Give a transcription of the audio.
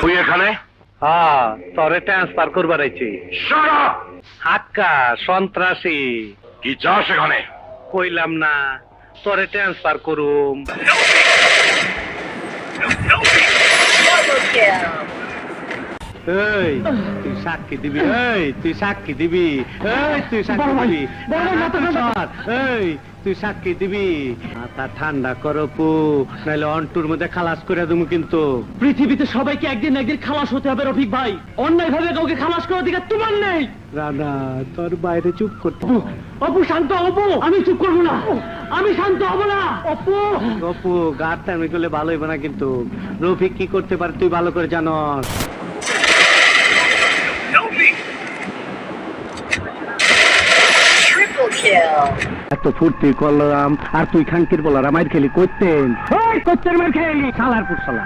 তুই এখানে? হ্যাঁ, তোরে ট্রান্সফার করবার আইছি। Shut up! হাক্কা সন্ত্রাসী। কি চাস এখানে? কইলাম না তোরে ট্রান্সফার করুম। এই তুই সাক্ষী দিবি, এই তুই সাক্ষী দিবি, এই তুই সাক্ষী দিবি, এই তুই সাক্ষী দিবি। মাথা ঠান্ডা করো পু, নাহলে অন্টুর মধ্যে খালাস করে দেবো কিন্তু। পৃথিবীতে সবাইকে একদিন না একদিন খালাস হতে হবে রফিক ভাই। অন্যায় ভাবে কাউকে খালাস করার দিকে তোমার নেই। রানা তোর বাইরে চুপ করতে। অপু শান্ত, অপু আমি চুপ করবো না, আমি শান্ত হব না। অপু অপু গার টাইমে করলে ভালো হইব না কিন্তু। রফিক কি করতে পারে তুই ভালো করে জানস। এত ফুর্তি করলাম আর তুই খাঙ্কির বলার মার খেলি করতেন, করতেন মার খেলি শালার পুর শালা।